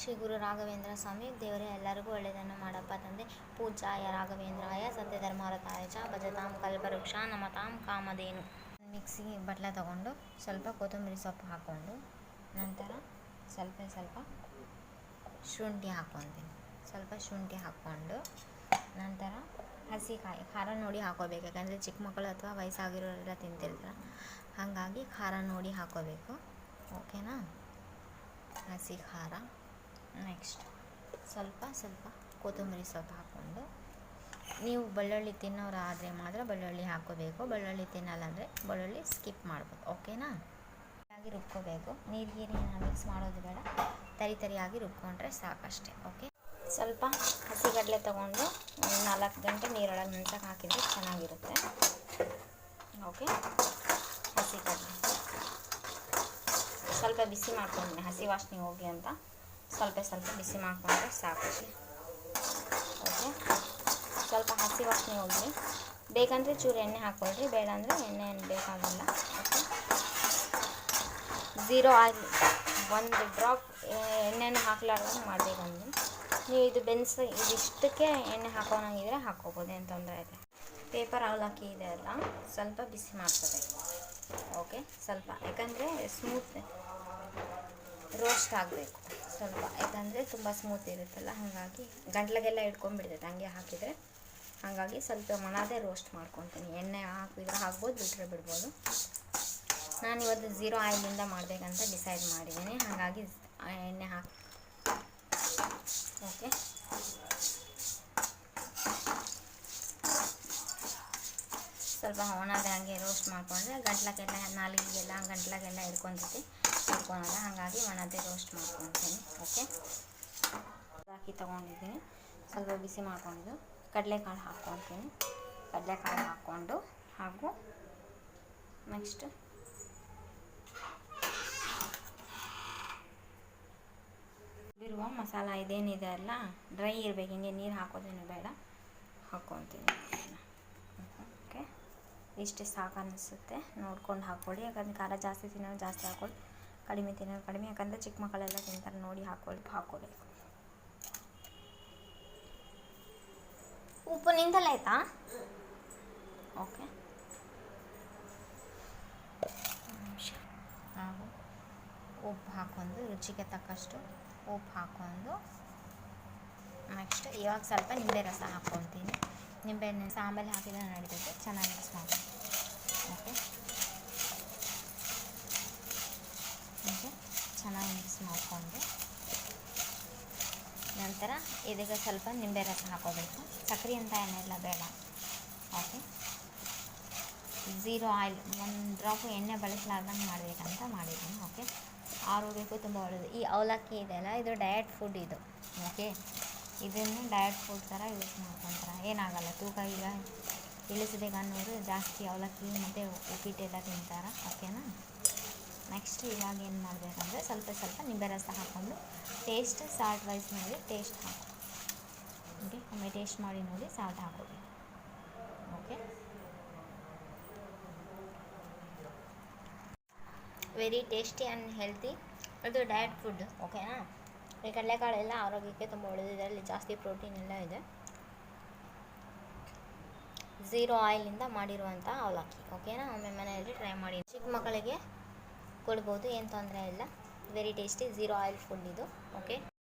ಶ್ರೀ ಗುರು ರಾಘವೇಂದ್ರ ಸ್ವಾಮಿ ದೇವರೇ ಎಲ್ಲರಿಗೂ ಒಳ್ಳೆಯದನ್ನು ಮಾಡಪ್ಪ ತಂದೆ. ಪೂಜ್ಯಾಯ ರಾಘವೇಂದ್ರಾಯ ಸತ್ಯಧರ್ಮರತಾಯ ಚ ಭಜತಾಂ ಕಲ್ಪವೃಕ್ಷ ನಮತಾಂ ಕಾಮಧೇನು. ಮಿಕ್ಸಿಗೆ ಬಟ್ಲ ತಗೊಂಡು ಸ್ವಲ್ಪ ಕೊತ್ತಂಬರಿ ಸೊಪ್ಪು ಹಾಕ್ಕೊಂಡು ನಂತರ ಸ್ವಲ್ಪ ಶುಂಠಿ ಹಾಕ್ಕೊತೀನಿ. ಸ್ವಲ್ಪ ಶುಂಠಿ ಹಾಕ್ಕೊಂಡು ನಂತರ ಹಸಿಕಾಯಿ ಖಾರ ನೋಡಿ ಹಾಕೋಬೇಕು. ಯಾಕಂದರೆ ಚಿಕ್ಕ ಮಕ್ಕಳು ಅಥವಾ ವಯಸ್ಸಾಗಿರೋರೆಲ್ಲ ತಿಂತಿರ್ತಾರೆ, ಹಾಗಾಗಿ ಖಾರ ನೋಡಿ ಹಾಕೋಬೇಕು. ಓಕೆನಾ? ಹಸಿ ಖಾರ. ನೆಕ್ಸ್ಟ್ ಸ್ವಲ್ಪ ಕೊತ್ತಂಬರಿ ಸೊಪ್ಪು ಹಾಕ್ಕೊಂಡು, ನೀವು ಬೆಳ್ಳುಳ್ಳಿ ತಿನ್ನೋರಾದರೆ ಮಾತ್ರ ಬೆಳ್ಳುಳ್ಳಿ ಹಾಕೋಬೇಕು. ಬೆಳ್ಳುಳ್ಳಿ ತಿನ್ನಲ್ಲ ಅಂದರೆ ಬೆಳ್ಳುಳ್ಳಿ ಸ್ಕಿಪ್ ಮಾಡ್ಬೋದು. ಓಕೆನಾ? ಆಗಿ ರುಬ್ಕೋಬೇಕು. ನೀರಿನ ಮಿಕ್ಸ್ ಮಾಡೋದು ಬೇಡ, ತರಿಯಾಗಿ ರುಬ್ಕೊಂಡ್ರೆ ಸಾಕಷ್ಟೇ. ಓಕೆ. ಸ್ವಲ್ಪ ಹಸಿಗಡಲೆ ತೊಗೊಂಡು 4 ಗಂಟೆ ನೀರೊಳಗೆ ನೆನೆಸಕ್ಕೆ ಹಾಕಿದರೆ ಚೆನ್ನಾಗಿರುತ್ತೆ. ಓಕೆ. ಹಸಿಗಡಲೆ ಸ್ವಲ್ಪ ಬಿಸಿ ಮಾಡ್ಕೊಂಡಿದ್ದೀನಿ, ಹಸಿ ವಾಸನೆ ಹೋಗಿ ಅಂತ ಸ್ವಲ್ಪ ಬಿಸಿ ಮಾಡ್ಕೊಂಡ್ರೆ ಸಾಕು. ಓಕೆ. ಸ್ವಲ್ಪ ಹಸಿ ವಾಸನೆ ಹೋಗಿ, ಬೇಕಂದರೆ ಚೂರು ಎಣ್ಣೆ ಹಾಕ್ಕೊಳ್ರಿ, ಬೇಡ ಅಂದರೆ ಎಣ್ಣೆ ಏನು ಬೇಕಾಗಿಲ್ಲ. ಓಕೆ. 0 ಆಯಿಲ್, 1 ಡ್ರಾಪ್ ಎಣ್ಣೆನೂ ಹಾಕ್ಲಾರ್ದಂಗೆ ಮಾಡಬೇಕಂದ್ರೆ ನೀವು ಇದು ಇದಿಷ್ಟಕ್ಕೆ ಎಣ್ಣೆ ಹಾಕೋಣಂಗಿದ್ರೆ ಹಾಕ್ಕೋಬೋದು, ಏನು ತೊಂದರೆ ಇದೆ. ಪೇಪರ್ ಅವಲಕ್ಕಿ ಇದೆ ಅಲ್ಲ, ಸ್ವಲ್ಪ ಬಿಸಿ ಮಾಡ್ತದೆ. ಓಕೆ. ಸ್ವಲ್ಪ, ಯಾಕಂದರೆ ಸ್ಮೂತ್ ರೋಸ್ಟ್ ಆಗಬೇಕು ಸ್ವಲ್ಪ, ಯಾಕಂದರೆ ತುಂಬ ಸ್ಮೂತ್ ಇರುತ್ತಲ್ಲ, ಹಾಗಾಗಿ ಗಂಟ್ಲಿಗೆಲ್ಲ ಇಟ್ಕೊಂಡ್ಬಿಡ್ತೈತೆ ಹಂಗೆ ಹಾಕಿದರೆ. ಹಾಗಾಗಿ ಸ್ವಲ್ಪ ಮಣದೇ ರೋಸ್ಟ್ ಮಾಡ್ಕೊತೀನಿ. ಎಣ್ಣೆ ಹಾಕಿದ್ರೆ ಹಾಕ್ಬೋದು, ಬಿಟ್ಟರೆ ಬಿಡ್ಬೋದು. ನಾನು ಇವತ್ತು 0 ಆಯಿಲಿಂದ ಮಾಡಬೇಕಂತ ಡಿಸೈಡ್ ಮಾಡಿದ್ದೀನಿ, ಹಾಗಾಗಿ ಎಣ್ಣೆ ಹಾಕಿ. ಓಕೆ. ಸ್ವಲ್ಪ ಒಣದ ಹಂಗೆ ರೋಸ್ಟ್ ಮಾಡಿಕೊಂಡ್ರೆ ಗಂಟ್ಲಕ್ಕೆಲ್ಲ ಗಂಟ್ಲಾಗೆಲ್ಲ ಇಟ್ಕೊಳಲ್ಲ, ಹಾಗಾಗಿ ಒಣದೇ ರೋಸ್ಟ್ ಮಾಡ್ಕೊತೀನಿ. ಓಕೆ. ಹಾಕಿ ತೊಗೊಂಡಿದ್ದೀನಿ, ಸ್ವಲ್ಪ ಬಿಸಿ ಮಾಡ್ಕೊಂಡಿದ್ದು ಕಡಲೆಕಾಳು ಹಾಕ್ಕೊತೀನಿ. ಕಡಲೆಕಾಳು ಹಾಕ್ಕೊಂಡು, ಹಾಗೂ ನೆಕ್ಸ್ಟ್ ಬಿರುವ ಮಸಾಲ ಇದೇನಿದೆ ಅಲ್ಲ, ಡ್ರೈ ಇರಬೇಕು, ಹಿಂಗೆ ನೀರು ಹಾಕೋದೇನು ಬೇಡ, ಹಾಕ್ಕೊತೀನಿ. ಓಕೆ. ಇಷ್ಟೇ ಸಾಕು ಅನ್ನಿಸುತ್ತೆ, ನೋಡ್ಕೊಂಡು ಹಾಕ್ಕೊಳ್ಳಿ. ಯಾಕಂದರೆ ಖಾರ ಜಾಸ್ತಿ ತಿನ್ನೋರು ಜಾಸ್ತಿ ಹಾಕ್ಕೊಳ್ಳಿ, ಕಡಿಮೆ ತಿನ್ನೋರು ಕಡಿಮೆ, ಯಾಕಂದರೆ ಚಿಕ್ಕ ಮಕ್ಕಳೆಲ್ಲ ತಿಂತಾರೆ, ನೋಡಿ ಹಾಕ್ಕೋಬೇಕು. ಉಪ್ಪು ನಿಂತಲ್ಲ ಆಯಿತಾ? ಓಕೆ. ಹಾಗೂ ಉಪ್ಪು ಹಾಕ್ಕೊಂಡು, ರುಚಿಗೆ ತಕ್ಕಷ್ಟು ಉಪ್ಪು ಹಾಕ್ಕೊಂಡು, ನೆಕ್ಸ್ಟ್ ಇವಾಗ ಸ್ವಲ್ಪ ನಿಂಬೆ ರಸ ಹಾಕ್ಕೊತೀನಿ. ನಿಂಬೆಹಣ್ಣು ಆಮೇಲೆ ಹಾಕಿದ್ರೆ ನಡೀತೈತೆ, ಚೆನ್ನಾಗಿ ಮಿಕ್ಸ್ ಮಾಡ್ತೀನಿ. ಓಕೆ. ಚೆನ್ನಾಗಿ ಮಿಕ್ಸ್ ಮಾಡಿಕೊಂಡು ನಂತರ ಇದಕ್ಕೆ ಸ್ವಲ್ಪ ನಿಂಬೆ ರಸ ಹಾಕೋಬೇಕು. ಸಕ್ಕರೆ ಅಂತ ಏನೆಲ್ಲ ಬೇಡ. ಓಕೆ. 0 ಆಯಿಲ್, 1 ಡ್ರಾಪು ಎಣ್ಣೆ ಬಳಸಲಾರ್ದಂಗೆ ಮಾಡಬೇಕಂತ ಮಾಡಿದ್ದೀನಿ. ಓಕೆ. ಆರೋಗ್ಯಕ್ಕೂ ತುಂಬ ಒಳ್ಳೆಯದು. ಈ ಅವಲಕ್ಕಿ ಇದೆಯಲ್ಲ, ಇದು ಡಯಟ್ ಫುಡ್ ಇದು. ಓಕೆ. ಇದನ್ನು ಡಯಟ್ ಫುಡ್ ಥರ ಯೂಸ್ ಮಾಡ್ಕೊತಾರೆ, ಏನಾಗಲ್ಲ. ತೂಕ ಈಗ ಇಳಿಸ್ಬೇಕನ್ನೋರು ಜಾಸ್ತಿ ಅವಲಕ್ಕಿ ಮತ್ತು ಉಪ್ಪಿಟ್ಟೆಲ್ಲ ತಿಂತಾರೆ. ಓಕೆನಾ? ನೆಕ್ಸ್ಟ್ ಇವಾಗ ಏನು ಮಾಡಬೇಕಂದ್ರೆ ಸ್ವಲ್ಪ ನಿಂಬೆ ರಸ ಹಾಕ್ಕೊಂಡು ಟೇಸ್ಟ್ ಸಾಲ್ಟ್ ವೈಸ್ ನೋಡಿ ಟೇಸ್ಟ್ ಹಾಕಿ. ಓಕೆ. ಒಮ್ಮೆ ಟೇಸ್ಟ್ ಮಾಡಿ ನೋಡಿ ಸಾಲ್ಟ್ ಹಾಕೋಬೇಕು. Okay. Very tasty and healthy. ಇದು ಡಯಟ್ ಫುಡ್. ಓಕೆನಾ? ಈ ಕಡಲೆಕಾಳೆಲ್ಲ ಆರೋಗ್ಯಕ್ಕೆ ತುಂಬ ಒಳ್ಳೆಯದು. ಇದರಲ್ಲಿ ಜಾಸ್ತಿ ಪ್ರೋಟೀನ್ ಎಲ್ಲ ಇದೆ. 0 ಆಯಿಲಿಂದ ಮಾಡಿರುವಂಥ ಅವಲಕ್ಕಿ. ಓಕೆನಾ? ಒಮ್ಮೆ ಮನೆಯಲ್ಲಿ ಟ್ರೈ ಮಾಡಿ. ಚಿಕ್ಕ ಮಕ್ಕಳಿಗೆ ಕೊಡ್ಬೋದು, ಏನು ತೊಂದರೆ ಇಲ್ಲ. ವೆರಿ ಟೇಸ್ಟಿ 0 ಆಯಿಲ್ ಫುಡ್ ಇದು. ಓಕೆ.